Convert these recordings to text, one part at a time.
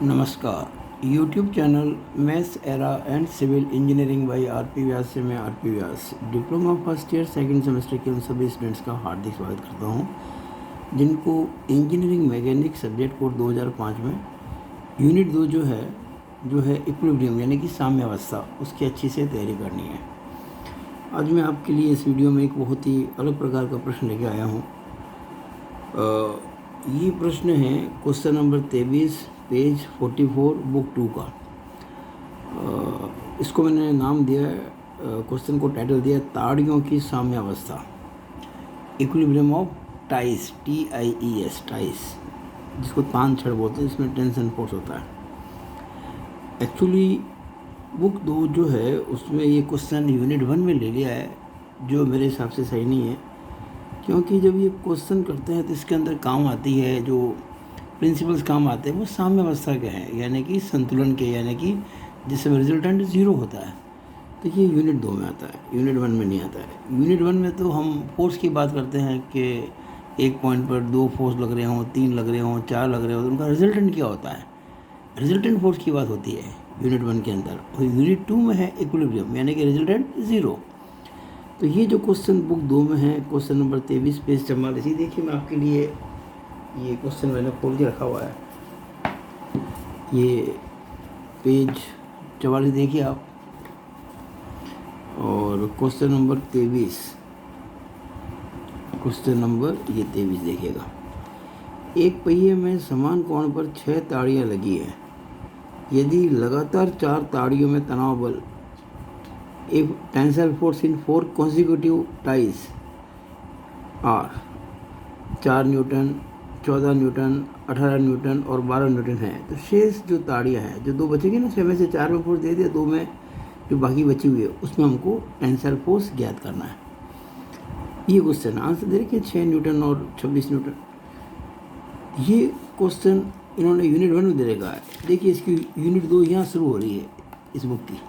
नमस्कार। YouTube channel maths era and civil engineering by R P. Vyas से मैं R P. Vyas diploma first year second semester के उन सभी स्टूडेंट्स का हार्दिक स्वागत करता हूं जिनको इंजीनियरिंग मैकेनिक सब्जेक्ट कोड 2005 में यूनिट 2 जो है इक्विलिब्रियम यानी कि साम्यावस्था उसकी अच्छी से तैयारी करनी है। आज मैं आपके लिए इस वीडियो में एक बहुत ही अलग प्रकार का प्रश्न लेके आया हूँ। ये प्रश्न है क्वेश्चन नंबर 23 पेज 44 बुक 2 का। इसको मैंने नाम दिया है, क्वेश्चन को टाइटल दिया है ताड़ियों की साम्यावस्था, इक्विलिब्रियम ऑफ टाइस, TIES टाइस, जिसको तान छड़ बोलते हैं। इसमें टेंशन फोर्स होता है। एक्चुअली बुक 2 जो है उसमें ये क्वेश्चन यूनिट 1 में ले लिया है, जो मेरे हिसाब से सही नहीं है, क्योंकि जब ये क्वेश्चन करते हैं तो इसके अंदर काम आती है, जो प्रिंसिपल्स काम आते हैं वो साम्यावस्था के हैं, यानी कि संतुलन के, यानी कि जिसमें रिजल्टेंट 0 होता है। तो ये यूनिट 2 में आता है, यूनिट 1 में नहीं आता है। यूनिट 1 में तो हम फोर्स की बात करते हैं कि एक पॉइंट पर 2 फोर्स लग रहे हों, 3 लग रहे हों, 4 लग रहे हों, तो उनका रिजल्टेंट क्या होता है, रिजल्टेंट फोर्स की बात होती है यूनिट 1 के अंदर। और यूनिट 2 में है इक्विलिब्रियम, यानी कि रिजल्टेंट 0। तो ये जो क्वेश्चन बुक 2 में है, क्वेश्चन नंबर 23 पेज 44, देखिए मैं आपके लिए ये क्वेश्चन मैंने खोल के रखा हुआ है। ये पेज 44 देखिए आप, और क्वेश्चन नंबर 23, क्वेश्चन नंबर ये 23 देखिएगा। एक पहिए में समान कोण पर 6 ताड़ियाँ लगी हैं। यदि लगातार 4 ताड़ियों में तनाव बल, if tensile force in 4 consecutive ties are 4 Newton, 14 Newton, 18 Newton और 12 न्यूटन है, तो शेष जो ताड़ियाँ हैं, जो 2 बचेंगी ना, 6 में से 4 में फोर्स दे दिया, 2 में जो बाकी बची हुई है उसमें हमको टेंसाइल फोर्स ज्ञात करना है। ये क्वेश्चन आंसर दे रखिए 6 न्यूटन और 26 न्यूटन। ये क्वेश्चन इन्होंने यूनिट 1 में दे रखा है। देखिए इसकी यूनिट 2 यहाँ शुरू हो रही है इस बुक की,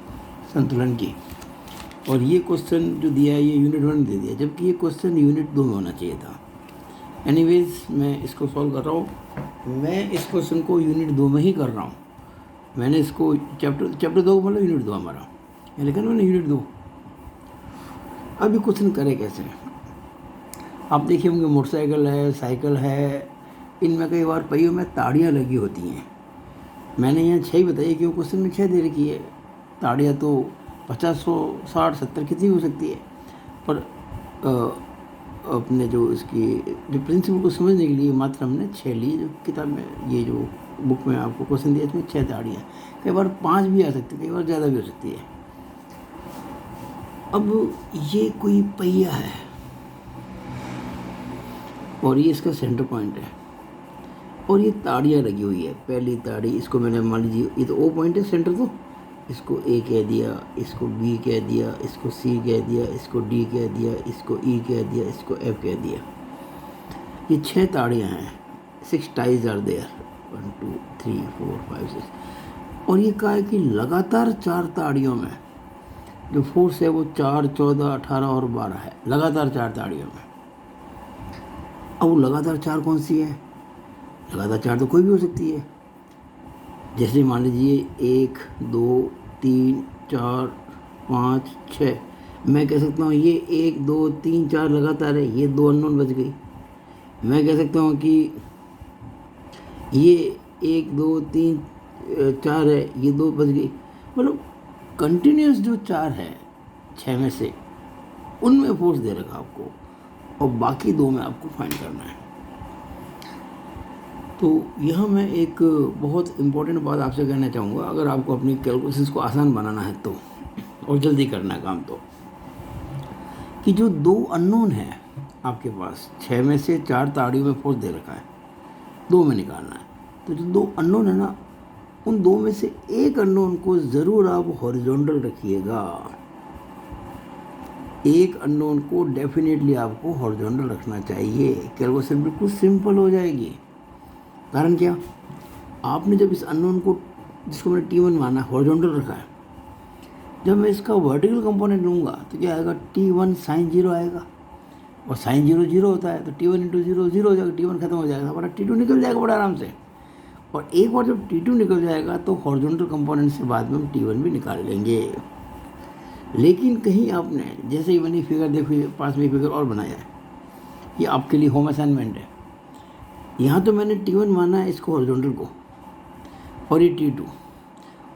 संतुलन की, और ये क्वेश्चन जो दिया है ये यूनिट 1 में दे दिया, जबकि ये क्वेश्चन यूनिट 2 में होना चाहिए था। एनीवेज मैं इसको सॉल्व कर रहा हूँ। मैं इस क्वेश्चन को यूनिट 2 में ही कर रहा हूँ। मैंने इसको चैप्टर 2 मतलब यूनिट 2 हमारा, लेकिन मैंने यूनिट 2। अब ये क्वेश्चन करे कैसे, आप देखिए होंगे मोटरसाइकिल है, साइकिल है, इनमें कई बार पहियों में ताड़ियाँ लगी होती हैं। मैंने यहाँ 6 ही बताई, क्यों क्वेश्चन में 6 दे रखी है। ताड़ियाँ तो 50, 100, 60, 70 कितनी हो सकती है, पर अपने जो इसकी जो प्रिंसिपल को समझने के लिए मात्र हमने 6 ली। जो किताब में, ये जो बुक में आपको क्वेश्चन दिया, इसमें 6 ताड़ियाँ, कई बार 5 भी आ सकती है, कई बार ज़्यादा भी हो सकती है। अब ये कोई पहिया है और ये इसका सेंटर पॉइंट है, और ये ताड़ियाँ लगी हुई है। पहली ताड़ी, इसको मैंने मान लीजिए ये तो O पॉइंट है सेंटर, तो इसको A कह दिया, इसको B कह दिया, इसको C कह दिया, इसको D कह दिया, इसको E कह दिया, इसको F कह दिया। ये 6 ताड़ियाँ हैं, 6 ties are there, 1 2 3 4 5 6। और ये कहा है कि लगातार 4 ताड़ियों में जो फोर्स है वो 4, 14, 18 और 12 है, लगातार 4 ताड़ियों में। अब वो लगातार 4 कौन सी है? लगातार 4 तो कोई भी हो सकती है। जैसे मान लीजिए 1 2 3 4 5 6, मैं कह सकता हूँ ये 1 2 3 4 लगातार है, ये 2 अननोन बच गई। मैं कह सकता हूँ कि ये 1 2 3 4 है, ये 2 बच गई। मतलब कंटिन्यूस जो 4 है 6 में से, उनमें फोर्स दे रखा आपको, और बाकी 2 में आपको फाइंड करना है। तो यहाँ मैं एक बहुत इम्पोर्टेंट बात आपसे कहना चाहूँगा, अगर आपको अपनी कैलकुलेशंस को आसान बनाना है तो, और जल्दी करना है काम, तो कि जो 2 अननोन है आपके पास, 6 में से 4 ताड़ियों में फोर्स दे रखा है, 2 में निकालना है। तो जो 2 अननोन है ना, उन 2 में से एक अननोन को ज़रूर आप हॉरिजॉन्टल रखिएगा। एक अननोन को डेफिनेटली आपको हॉरिजॉन्टल रखना चाहिए। कैलकुलेशन बिल्कुल सिंपल हो जाएगी। कारण क्या, आपने जब इस अननोन को, जिसको मैंने T1 माना, हॉरिजॉन्टल रखा है, जब मैं इसका वर्टिकल कंपोनेंट लूँगा तो क्या आएगा, T1 sin 0 आएगा, और sin 0 0 होता है, तो T1 × 0 0 हो जाएगा, T1 खत्म हो जाएगा, हमारा T2 निकल जाएगा बड़ा आराम से। और एक बार जब T2 निकल जाएगा तो हॉरिजॉन्टल कंपोनेंट से बाद में हम T1 भी निकाल लेंगे। लेकिन कहीं आपने जैसे ही मैंने फिगर देखी, पास में फिगर और बनाया है, ये आपके लिए होम असाइनमेंट है। यहाँ तो मैंने T1 माना है इसको हॉरिजॉन्टल को, और ये T2,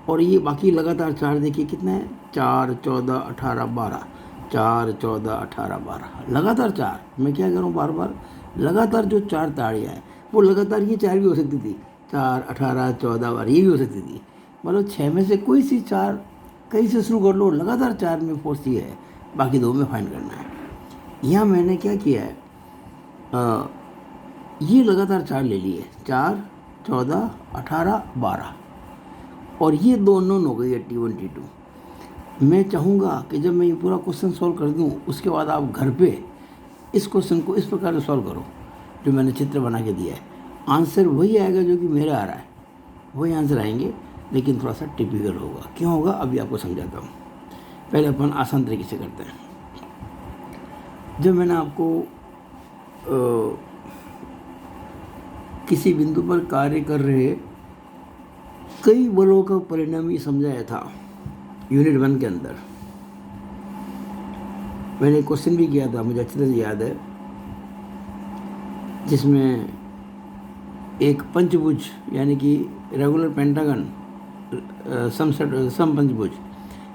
और ये बाकी लगातार 4 देखिए कितना है, 4, 14, 18, 12, 4, 14, 18, 12, लगातार 4। मैं क्या कर रहा हूँ, बार बार लगातार जो 4 ताड़ियाँ हैं वो लगातार ये 4 भी हो सकती थी, 4, 18, 14, 12 ये भी हो सकती थी। मतलब 6 में से कोई सी 4 कहीं से शुरू कर लो, लगातार 4 में फोर्स ये है, बाकी 2 में फाइंड करना है। यहाँ मैंने क्या किया है, ये लगातार 4 ले लिए, 4, 14, 18, 12, और ये दोनों हो गई है T1 T2। मैं चाहूँगा कि जब मैं ये पूरा क्वेश्चन सॉल्व कर दूँ उसके बाद आप घर पे इस क्वेश्चन को इस प्रकार से सॉल्व करो जो मैंने चित्र बना के दिया है। आंसर वही आएगा जो कि मेरा आ रहा है, वही आंसर आएंगे, लेकिन थोड़ा सा टिपिकल होगा। क्यों होगा अभी आपको समझाता हूँ। पहले अपन आसान तरीके से करते हैं। जब मैंने आपको किसी बिंदु पर कार्य कर रहे कई बलों का परिणाम ही समझाया था यूनिट 1 के अंदर, मैंने क्वेश्चन भी किया था, मुझे अच्छी तरह से याद है, जिसमें एक पंचभुज यानी कि रेगुलर पेंटागन सम पंचभुज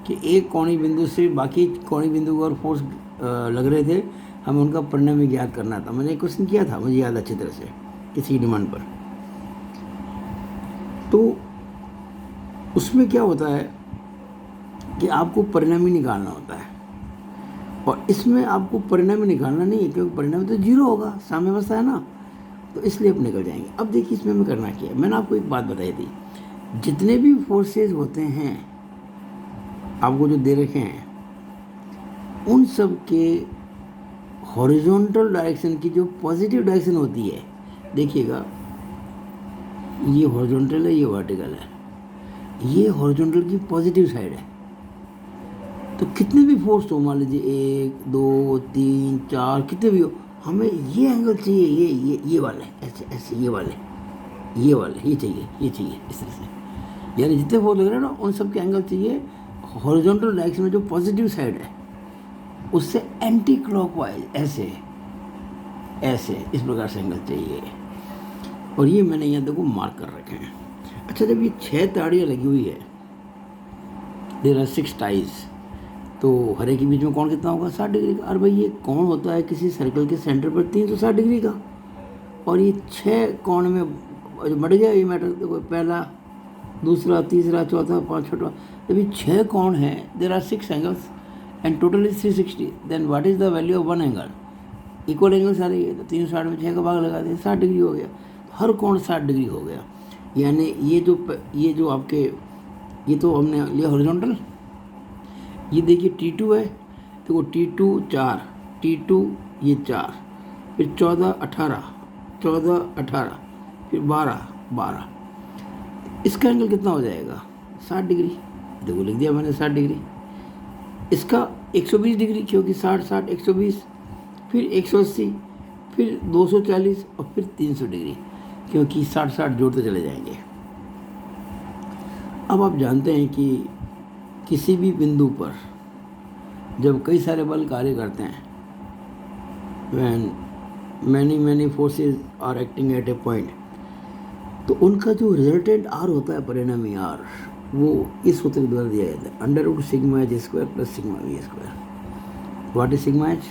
कि एक कोणीय बिंदु से बाकी कोणीय बिंदु को और फोर्स लग रहे थे, हमें उनका परिणाम भी ज्ञात करना था। मैंने एक क्वेश्चन किया था, मुझे याद अच्छी तरह से, किसी डिमांड पर। तो उसमें क्या होता है कि आपको परिणाम ही निकालना होता है, और इसमें आपको परिणाम ही निकालना नहीं है क्योंकि परिणाम तो 0 होगा, साम्यावस्था है ना, तो इसलिए आप निकल जाएंगे। अब देखिए इसमें हमें करना क्या है। मैंने आपको एक बात बताई थी, जितने भी फोर्सेस होते हैं आपको जो दे रखे हैं, उन सब के हॉरिजॉन्टल डायरेक्शन की जो पॉजिटिव डायरेक्शन होती है, देखिएगा ये हॉरिजॉन्टल है, ये वर्टिकल है, ये हॉरिजॉन्टल की पॉजिटिव साइड है। तो कितने भी फोर्स हो, मान लीजिए 1, 2, 3, 4 कितने भी हो, हमें ये एंगल चाहिए, ये वाले ऐसे ऐसे, ये वाले ये चाहिए इस तरह से। यानी जितने फोर्स लग रहे हैं ना, उन सब के एंगल चाहिए हॉरिजॉन्टल डायरेक्शन में जो पॉजिटिव साइड है उससे एंटी क्लॉकवाइज, ऐसे इस प्रकार से एंगल चाहिए। और ये मैंने यहाँ देखो मार्क कर रखे हैं। अच्छा, जब ये 6 ताड़ियाँ लगी हुई है, देयर आर 6 टाइज, तो हर एक के बीच में कोण कितना होगा, 60 डिग्री का। और भाई ये कोण होता है किसी सर्कल के सेंटर पर 360 डिग्री का, और ये 6 कोण में बढ़ गया ये मैटर। देखो पहला, दूसरा, तीसरा, चौथा, 5, 6, जब ये 6 कोण हैं, there are 6 angles and total is 360, then what is the value of 1 angle. Equal angles आ रही है, तो 360 में 6 का भाग लगा दें, 60 डिग्री हो गया, हर कोण 60 डिग्री हो गया। यानी ये जो आपके, ये तो हमने लिया हॉरिजॉन्टल। ये देखिए T2 है, देखो T2 4, T2 ये 4, फिर 14, 18, 14, 18, फिर 12, 12, इसका एंगल कितना हो जाएगा, 60 डिग्री। देखो लिख दिया मैंने 60 डिग्री। इसका 120 डिग्री, क्योंकि 60, 60, 120, फिर 180, फिर 240 और फिर 300 डिग्री, क्योंकि 60, 60 जोड़ते चले जाएंगे। अब आप जानते हैं कि किसी भी बिंदु पर जब कई सारे बल कार्य करते हैं, when many forces are acting at a point, तो उनका जो रिजल्टेंट R होता है, परिणामी R, वो इस सूत्र द्वारा दिया जाता है, √σ(h² + σv²). What is σ(h)?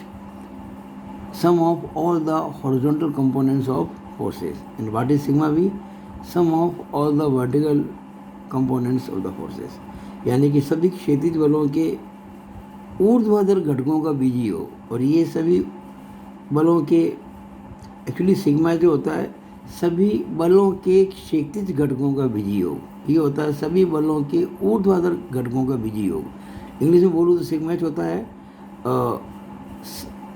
Sum of all the horizontal components of forces. And what is σv? Sum of all the vertical components of the forces. यानी कि सभी क्षैतिज बलों के ऊर्ध्वाधर घटकों का बीजीय योग, और ये सभी बलों के, एक्चुअली सिग्मा जो होता है सभी बलों के क्षैतिज घटकों का बीजीय योग, ये होता है सभी बलों के ऊर्ध्वाधर घटकों का बीजीय योग। इंग्लिश में बोलूँ तो सिग्मा होता है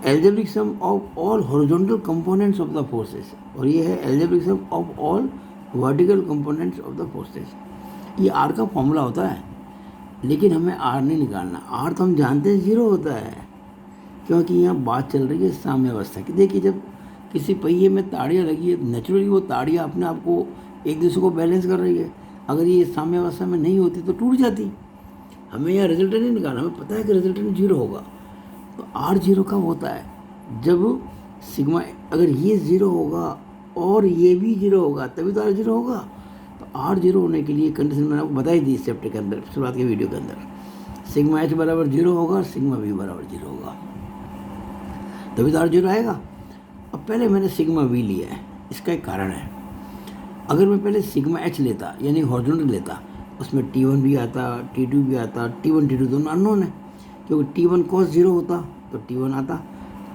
algebraic sum of all horizontal components of the forces, और ये है algebraic sum of all vertical components of the forces. ये आर का फॉर्मूला होता है, लेकिन हमें आर नहीं निकालना। आर तो हम जानते हैं 0 होता है, क्योंकि यहाँ बात चल रही है साम्यावस्था की। देखिए जब किसी पहिए में ताड़ियाँ लगी है, नेचुरली वो ताड़ियाँ अपने आप को एक दूसरे को बैलेंस कर रही है। अगर ये साम्यावस्था में नहीं होती तो टूट जाती। हमें यहाँ रिजल्टेंट नहीं निकालना, हमें पता है कि रिजल्टेंट 0 होगा। तो R 0 कब होता है? जब सिग्मा, अगर ये 0 होगा और ये भी 0 होगा तभी तो R 0 होगा। तो R 0 होने के लिए कंडीशन मैंने आपको बताई दी इस चैप्टर के अंदर, शुरुआत के वीडियो के अंदर। सिग्मा H बराबर 0 होगा और सिग्मा V बराबर 0 होगा, तभी तो R 0 आएगा। अब पहले मैंने सिग्मा V लिया है, इसका एक कारण है। अगर मैं पहले सिग्मा H लेता यानी हॉरिजॉन्टल लेता, उसमें T1 भी आता, T2 भी आता। T1 T2 दोनों अननोन है, क्योंकि T1 cos 0 होता तो T1 आता,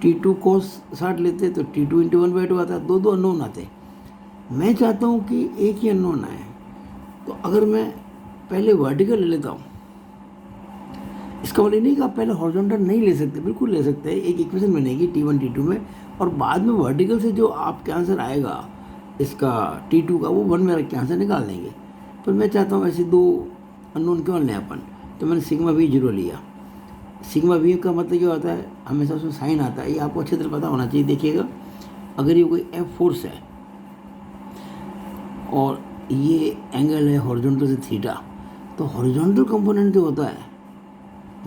T2 cos 60 लेते तो T2 × 1/2 आता। दो अननोन आते। मैं चाहता हूँ कि एक ही अननोन आए। तो अगर मैं पहले वर्टिकल ले लेता हूँ, इसका मतलब नहीं कि आप पहले हॉरिजॉन्टल नहीं ले सकते, बिल्कुल ले सकते हैं। एक इक्वेशन बनेगी T1 T2 में, और बाद में वर्टिकल से जो आपके आंसर आएगा इसका T2 का, वो 1 में रख के आंसर निकाल देंगे। पर मैं चाहता हूँ ऐसे दो अननोन क्यों लें अपन, तो मैंने सिग्मा V 0 लिया। सिग्मा V का मतलब क्या होता है, हमेशा उसमें साइन आता है, ये आपको अच्छी तरह पता होना चाहिए। देखिएगा, अगर ये कोई F फोर्स है और ये एंगल है हॉरिजॉन्टल से थीटा, तो हॉरिजॉन्टल कंपोनेंट जो होता है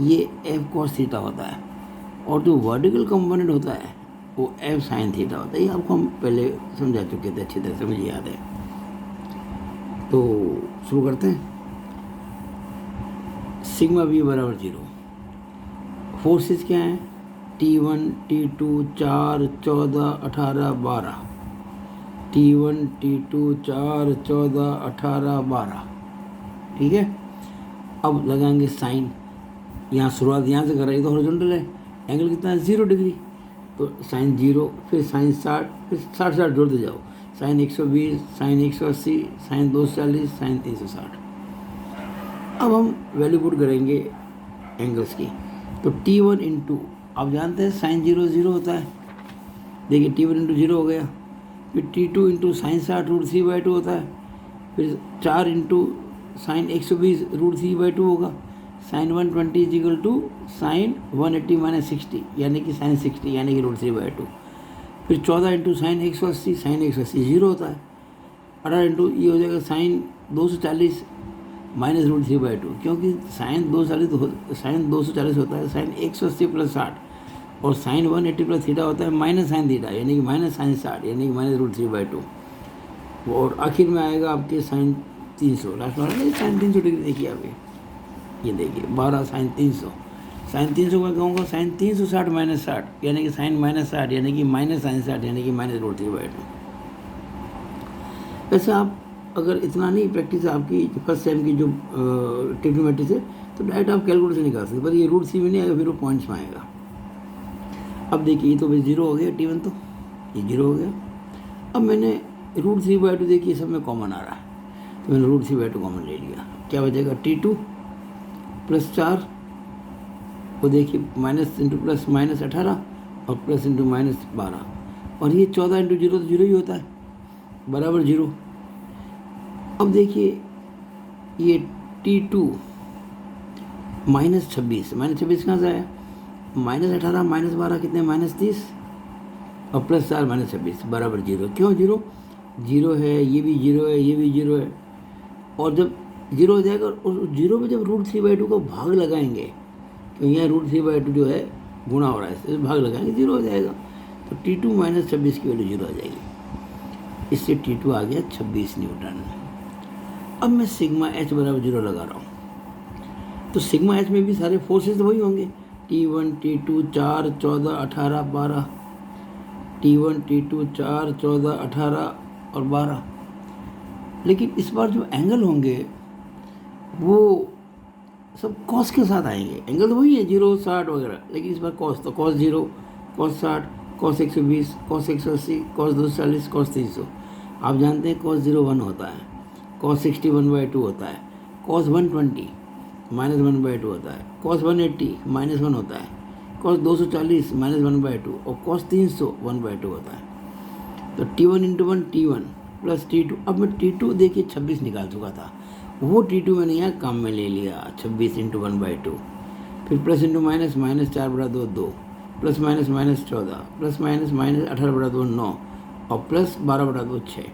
ये F cos थीटा होता है, और जो वर्टिकल कंपोनेंट होता है वो F sin थीटा होता है। ये आपको हम पहले समझा चुके थे, अच्छी तरह से मुझे याद है। तो शुरू करते हैं। सिग्मा V बराबर 0। फोर्सेस क्या हैं? T1 T2 4 14 18 12। T1 T2 4 14 18 12। ठीक है। अब लगाएंगे साइन। यहाँ शुरुआत यहाँ से कर रही है तो हॉरिजॉन्टल है, एंगल कितना है 0 डिग्री, तो साइन 0, फिर साइन 60, फिर 60 जोड़ते जाओ, साइन 120, साइन 180, साइन 240, साइन 360। अब हम वैल्यू पुट करेंगे एंगल्स की। तो T1 इंटू, आप जानते हैं साइन 0 0 होता है, देखिए T1 इंटू 0 हो गया। फिर T2 इंटू साइन 60 √3/2 होता है। फिर 4 इंटू साइन 120 √3/2 होगा। Sine 120 is equal to sine 180 minus 60 यानी कि साइन 60 यानी कि √3/2। फिर 14 इंटू साइन 180, साइन 180 0 होता है। 18 इंटू ये हो जाएगा साइन 240 माइनस √3/2, क्योंकि साइन 240 होता है, साइन 180 प्लस 60 और साइन 180 प्लस थीटा होता है माइनस साइन थीटा यानी कि माइनस साइन 60 यानी कि माइनस √3/2। और आखिर में आएगा आपके साइन 300, लास्ट में साइन 300 डिग्री। देखिए आप ये देखिए 12 साइन 300, साइन 300 मैं कहूँगा साइन 360 माइनस 60 यानी कि साइन माइनस 60 यानी कि माइनस साइन 60 यानी कि माइनस √3/2। वैसे आप अगर इतना नहीं प्रैक्टिस है आपकी फर्स्ट सेम की जो ट्रिग्नोमेट्री से, तो डायरेक्ट आप कैलकुलेटर से निकाल सकते, पर ये √3 में नहीं आएगा, फिर वो पॉइंट्स में आएगा। अब देखिए ये तो भाई 0 हो गया, T1 तो ये 0 हो गया। अब मैंने √3/2 देखिए सब में कॉमन आ रहा है, तो मैंने √3/2 कॉमन ले लिया। क्या बचेगा? T2 प्लस 4, वो देखिए माइनस इंटू प्लस माइनस 18 और प्लस इंटू माइनस 12, और ये 14 इंटू 0 तो 0 ही होता है, बराबर 0। अब देखिए ये T2 माइनस 26 कहाँ से आया? माइनस 18 माइनस 12 कितने? माइनस 30 और प्लस 4 माइनस 26 बराबर 0। क्यों 0? 0 है, ये भी 0 है, ये भी 0 है, और जब 0 हो जाएगा और 0 में जब √3/2 का भाग लगाएंगे, तो यहाँ √3/2 जो है गुणा हो रहा है, इससे भाग लगाएंगे 0 हो जाएगा। तो T2 माइनस 26 की वैल्यू 0 आ जाएगी। इससे T2 आ गया 26 न्यूटन। अब मैं सिग्मा H बराबर 0 लगा रहा हूँ, तो सिग्मा H में भी सारे फोर्सेस वही होंगे, T1 T2 4 14 18 12, T1 T2 4 14 18 और 12। लेकिन इस बार जो एंगल होंगे वो सब कॉस के साथ आएंगे। एंगल तो वही है 0 60 वगैरह, लेकिन इस बार कॉस, तो cos 0, cos 60, cos 120, cos 180, cos 240, cos 300। आप जानते हैं कॉस 0 1 होता है, कॉस 60 1/2 होता है, कॉस 120 माइनस 1/2 होता है, कॉस 180 माइनस 1 होता है, कॉस 240 माइनस 1/2 और कॉस 300 1/2 होता है। तो T1 into 1 T1 plus T2। अब मैं T2 देखिए 26 निकाल चुका था, वो T2 मैंने यहाँ काम में ले लिया 26 इंटू 1/2। फिर plus into minus, minus 4/2 2, plus minus minus 14, plus minus minus 18/2 9 और प्लस 12/2 6।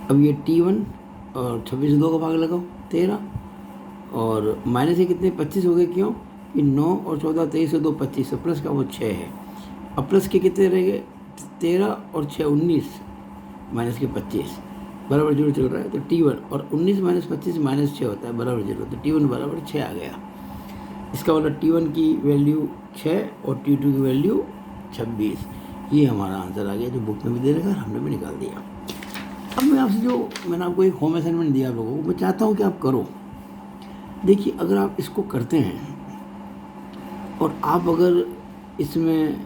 अब ये T1 और 26 से 2 का भाग लगाओ 13, और माइनस ये कितने 25 हो गए, क्यों कि 9 और 14 23 से 2 25, तो प्लस का वो 6 है। अब प्लस के कितने रह गए 13 और 6 19, माइनस के 25 बराबर 0 चल रहा है, तो T1 और 19 माइनस 25 माइनस 6 होता है बराबर 0, तो T1 बराबर 6 आ गया। इसका मतलब T1 की वैल्यू 6 और T2 की वैल्यू 26। ये हमारा आंसर आ गया, जो बुक में भी दे रखा है, हमने भी निकाल दिया। अब मैं आपसे जो मैंने आपको एक होम असाइनमेंट दिया आप लोगों को, मैं चाहता हूँ कि आप करो। देखिए अगर आप इसको करते हैं और आप अगर इसमें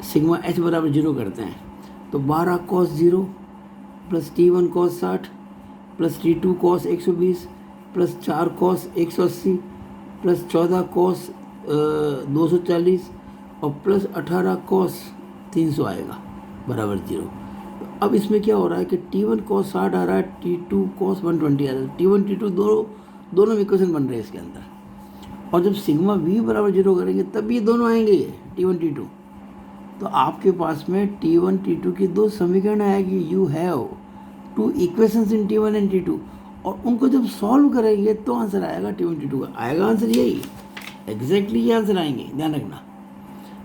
सिग्मा एच बराबर 0 करते हैं, तो 12 cos 0 plus T1 cos 60 plus T2 cos 120 plus 4 cos 180 plus 14 cos 240 और प्लस 18 कॉस 300 आएगा बराबर 0। तो अब इसमें क्या हो रहा है कि T1 कॉस 60 आ रहा है, T2 कॉस 120 आ रहा है, T1 T2 दोनों इक्वेशन बन रहे हैं इसके अंदर। और जब सिग्मा V बराबर 0 करेंगे तब ये दोनों आएंगे, ये T1 T2। तो आपके पास में T1 T2 की 2 समीकरण आएगी। You have 2 equations in T1 and T2, और उनको जब सॉल्व करेंगे तो आंसर आएगा T1 T2 का। आएगा आंसर यही, एग्जैक्टली ये आंसर आएंगे, ध्यान रखना।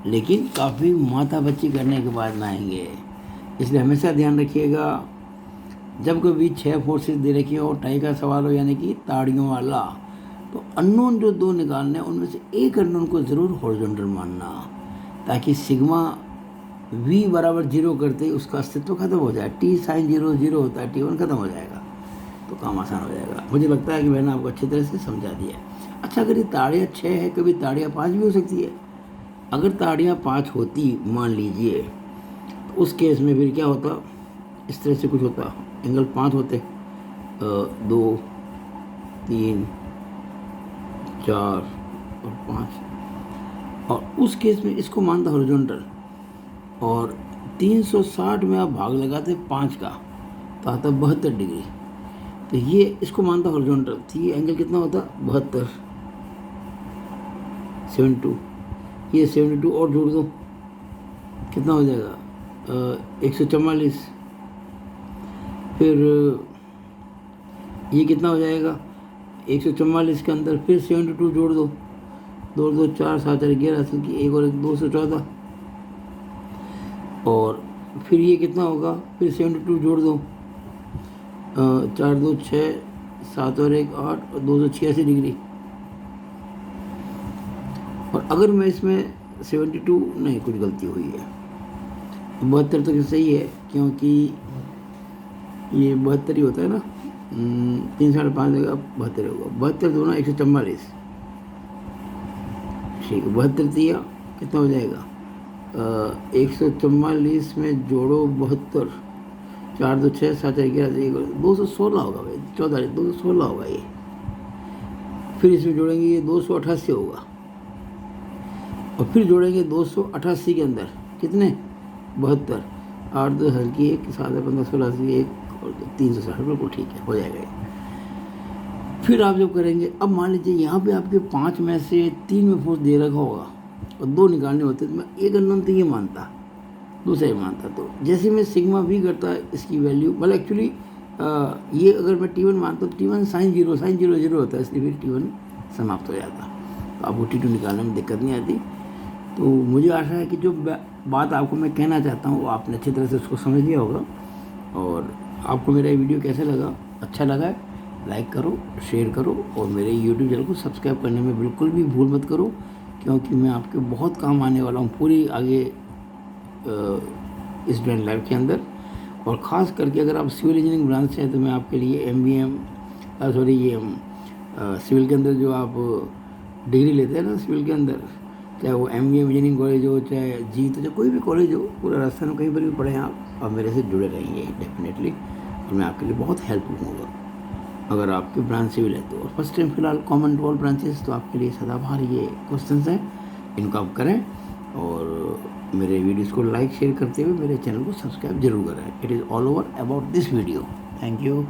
लेकिन काफ़ी माथा बच्ची करने के बाद ना आएंगे, इसलिए हमेशा ध्यान रखिएगा जब कोई भी 6 फोर्सेस दे रखी हो, टाई का सवाल हो यानी कि ताड़ियों वाला, तो अननोन जो 2 निकालने हैं उनमें से एक अननोन को ज़रूर हॉरिजॉन्टल मानना, ताकि सिग्मा V बराबर 0 करते ही उसका अस्तित्व खत्म हो जाए। T साइन 0 0 होता है, T1 खत्म हो जाएगा, तो काम आसान हो जाएगा। मुझे लगता है कि मैंने आपको अच्छी तरह से समझा दिया। अच्छा, अगर ये ताड़ियाँ 6 है, कभी ताड़ियाँ 5 भी हो सकती है। अगर ताड़ियाँ 5 होती मान लीजिए, तो उस केस में फिर क्या होता, इस तरह से कुछ होता, एंगल 5 होते, 2 3 4 और 5, और उस केस में इसको मानता हॉरिजॉन्टल, और 360 में आप भाग लगाते 5 का तो आता 72 डिग्री, तो ये इसको मानता हॉरिजॉन्टल, तो ये एंगल कितना होता 72 72, ये 72 और जोड़ दो कितना हो जाएगा 144, फिर ये कितना हो जाएगा 144 के अंदर फिर 72 जोड़ दो, 2 2 4 7 11 की 1 और 1 214, और फिर ये कितना होगा फिर 72 जोड़ दो, 4 2 6 7 और 1 8 और 286 डिग्री। और अगर मैं इसमें 72 नहीं, कुछ गलती हुई है, 72 तक सही है, क्योंकि ये 72 ही होता है ना, 3 साढ़े 5 देगा 72 होगा, 72 2 144, ठीक है। 72 दिया कितना हो जाएगा 144 में जोड़ो 72, 4 2 6 7 11 216 होगा भाई, 14 216 होगा ये। फिर इसमें जोड़ेंगे ये 288 होगा, और फिर जोड़ेंगे 288 के अंदर कितने 72, 8 2 हल्की 1 7 15 16 1 और 360, बिल्कुल ठीक है, हो जाएगा ये। फिर आप जब करेंगे, अब मान लीजिए यहाँ पे आपके 5 में से 3 में फोर्स दे रखा होगा और 2 निकालने होते, तो मैं एक अननोन तो ये मानता, दूसरा ये मानता। तो जैसे मैं सिग्मा V करता इसकी वैल्यू, मतलब एक्चुअली ये अगर मैं T1 मानता तो T1 साइन 0 0 होता है, इसलिए फिर T1 समाप्त हो जाता, तो आपको T2 निकालने में दिक्कत नहीं आती। तो मुझे आशा है कि जो बात आपको मैं कहना चाहता हूँ वो आपने अच्छी तरह से उसको समझ लिया होगा। और आपको मेरा ये वीडियो कैसा लगा, अच्छा लगा है लाइक करो, शेयर करो, और मेरे यूट्यूब चैनल को सब्सक्राइब करने में बिल्कुल भी भूल मत करो, क्योंकि मैं आपके बहुत काम आने वाला हूँ पूरी आगे इस स्टूडेंट लाइफ के अंदर। और ख़ास करके अगर आप सिविल इंजीनियरिंग ब्रांच से हैं तो मैं आपके लिए सिविल के अंदर जो आप डिग्री लेते हैं ना सिविल के अंदर, चाहे वो MBA इंजीनियरिंग कॉलेज हो, चाहे जीत हो, चाहे कोई भी कॉलेज हो, पूरा राजस्थान में कहीं पर भी पढ़े आप मेरे से जुड़े रहेंगे डेफिनेटली, और मैं आपके लिए बहुत हेल्पफुल होऊंगा अगर आपकी ब्रांच सिविल है तो। और फर्स्ट टाइम फिलहाल कॉमन टू ऑल ब्रांचेस, तो आपके लिए सदाबहार ये क्वेश्चंस हैं, इनको आप करें, और मेरे वीडियोस को लाइक शेयर करते हुए मेरे चैनल को सब्सक्राइब जरूर करें। It is all over about this video. Thank you.